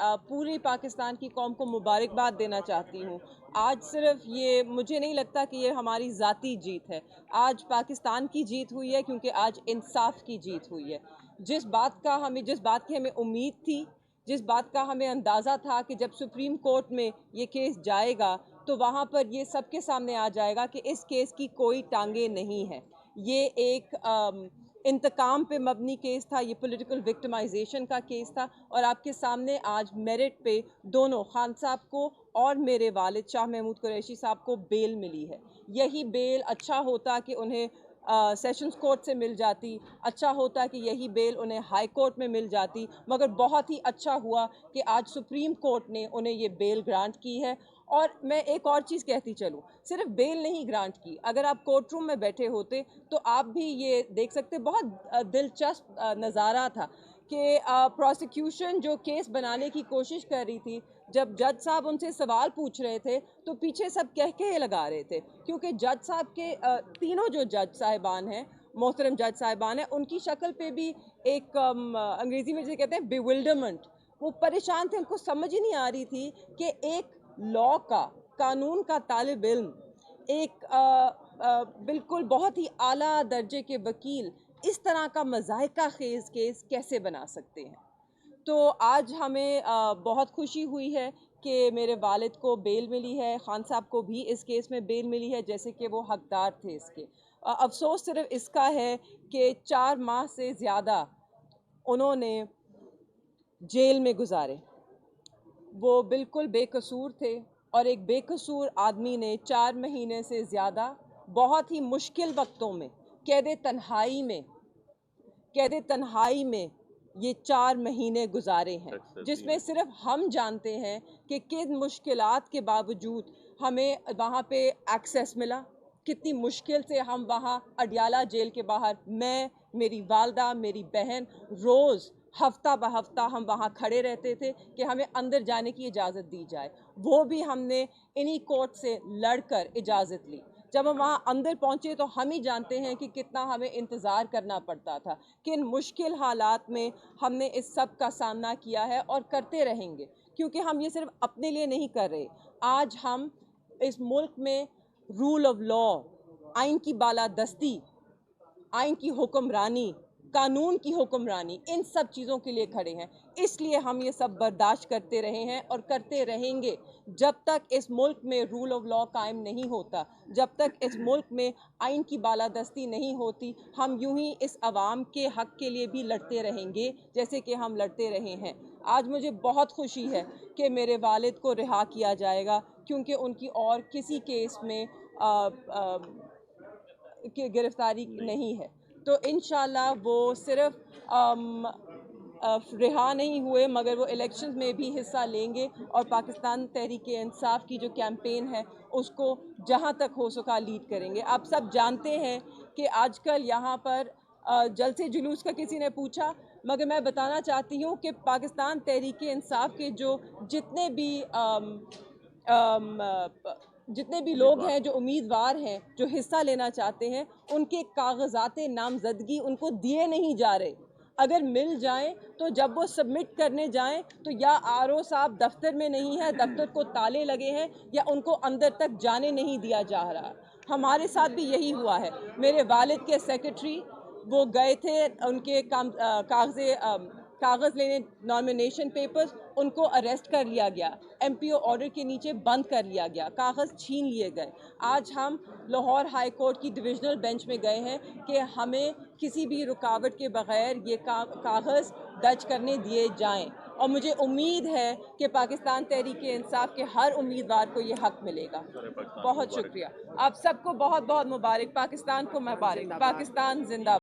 पूरी पाकिस्तान की कौम को मुबारकबाद देना चाहती हूँ। आज सिर्फ ये मुझे नहीं लगता कि ये हमारी ज़ाती जीत है, आज पाकिस्तान की जीत हुई है, क्योंकि आज इंसाफ की जीत हुई है। जिस बात की हमें उम्मीद थी, जिस बात का हमें अंदाज़ा था कि जब सुप्रीम कोर्ट में ये केस जाएगा तो वहाँ पर ये सबके सामने आ जाएगा कि इस केस की कोई टांगे नहीं है। ये एक इंतकाम पे मबनी केस था, ये पॉलिटिकल विक्टिमाइजेशन का केस था, और आपके सामने आज मेरिट पे दोनों खान साहब को और मेरे वालिद शाह महमूद कुरैशी साहब को बेल मिली है। यही बेल अच्छा होता कि उन्हें सेशंस कोर्ट से मिल जाती, अच्छा होता कि यही बेल उन्हें हाई कोर्ट में मिल जाती, मगर बहुत ही अच्छा हुआ कि आज सुप्रीम कोर्ट ने उन्हें ये बेल ग्रांट की है। और मैं एक और चीज़ कहती चलूँ, सिर्फ बेल नहीं ग्रांट की, अगर आप कोर्ट रूम में बैठे होते तो आप भी ये देख सकते, बहुत दिलचस्प नज़ारा था कि प्रोसिक्यूशन जो केस बनाने की कोशिश कर रही थी, जब जज साहब उनसे सवाल पूछ रहे थे तो पीछे सब कह लगा रहे थे, क्योंकि जज साहब के तीनों जो जज साहिबान हैं, मोहतरम जज साहिबान हैं, उनकी शक्ल पे भी एक अंग्रेज़ी में जिसे कहते हैं बिविल्डरमेंट, वो परेशान थे, उनको समझ ही नहीं आ रही थी कि एक लॉ का, कानून का तालिब इल्म, एक बिल्कुल बहुत ही आला दर्जे के वकील इस तरह का मज़ाहिका खेज केस कैसे बना सकते हैं। तो आज हमें बहुत खुशी हुई है कि मेरे वालिद को बेल मिली है, खान साहब को भी इस केस में बेल मिली है, जैसे कि वो हकदार थे इसके। अफसोस सिर्फ इसका है कि 4 माह से ज़्यादा उन्होंने जेल में गुजारे। वो बिल्कुल बेकसूर थे, और एक बेकसूर आदमी ने 4 महीने से ज़्यादा बहुत ही मुश्किल वक्तों में कैद तन्हाई में ये 4 महीने गुजारे हैं, जिसमें सिर्फ हम जानते हैं कि किन मुश्किलात के बावजूद हमें वहाँ पे एक्सेस मिला, कितनी मुश्किल से हम वहाँ अडियाला जेल के बाहर, मैं, मेरी वालदा, मेरी बहन, रोज़ हफ्ता ब हफ्ता हम वहाँ खड़े रहते थे कि हमें अंदर जाने की इजाज़त दी जाए। वो भी हमने इन्हीं कोर्ट से लड़कर इजाज़त ली। जब हम वहाँ अंदर पहुँचे तो हम ही जानते हैं कि कितना हमें इंतज़ार करना पड़ता था, किन मुश्किल हालात में हमने इस सब का सामना किया है और करते रहेंगे, क्योंकि हम ये सिर्फ अपने लिए नहीं कर रहे। आज हम इस मुल्क में रूल ऑफ लॉ, आइन की बालादस्ती, आइन की हुक्मरानी, कानून की हुक्मरानी, इन सब चीज़ों के लिए खड़े हैं। इसलिए हम ये सब बर्दाश्त करते रहे हैं और करते रहेंगे जब तक इस मुल्क में रूल ऑफ लॉ कायम नहीं होता, जब तक इस मुल्क में आइन की बालादस्ती नहीं होती। हम यूं ही इस अवाम के हक़ के लिए भी लड़ते रहेंगे जैसे कि हम लड़ते रहे हैं। आज मुझे बहुत खुशी है कि मेरे वालिद को रिहा किया जाएगा, क्योंकि उनकी और किसी केस में की गिरफ्तारी नहीं है। तो इंशाल्लाह वो सिर्फ रिहा नहीं हुए, मगर वो इलेक्शंस में भी हिस्सा लेंगे और पाकिस्तान तहरीक-ए-इंसाफ की जो कैंपेन है उसको जहां तक हो सका लीड करेंगे। आप सब जानते हैं कि आजकल यहाँ पर जलसे जुलूस का किसी ने पूछा, मगर मैं बताना चाहती हूँ कि पाकिस्तान तहरीक-ए-इंसाफ के जितने भी लोग हैं, जो उम्मीदवार हैं, जो हिस्सा लेना चाहते हैं, उनके कागजात नामजदगी उनको दिए नहीं जा रहे। अगर मिल जाएं तो जब वो सबमिट करने जाएं तो या आरओ साहब दफ्तर में नहीं है, दफ्तर को ताले लगे हैं, या उनको अंदर तक जाने नहीं दिया जा रहा। हमारे साथ भी यही हुआ है। मेरे वालिद के सेक्रेटरी वो गए थे उनके कागज़ लेने, नॉमिनेशन पेपर्स, उनको अरेस्ट कर लिया गया, एमपीओ ऑर्डर के नीचे बंद कर लिया गया, कागज़ छीन लिए गए। आज हम लाहौर हाई कोर्ट की डिविजनल बेंच में गए हैं कि हमें किसी भी रुकावट के बग़ैर ये कागज़ दर्ज करने दिए जाएं, और मुझे उम्मीद है कि पाकिस्तान तहरीक-ए-इंसाफ के हर उम्मीदवार को ये हक़ मिलेगा। बहुत शुक्रिया। आप सबको बहुत बहुत मुबारक, पाकिस्तान को मुबारक, पाकिस्तान जिंदाबाद।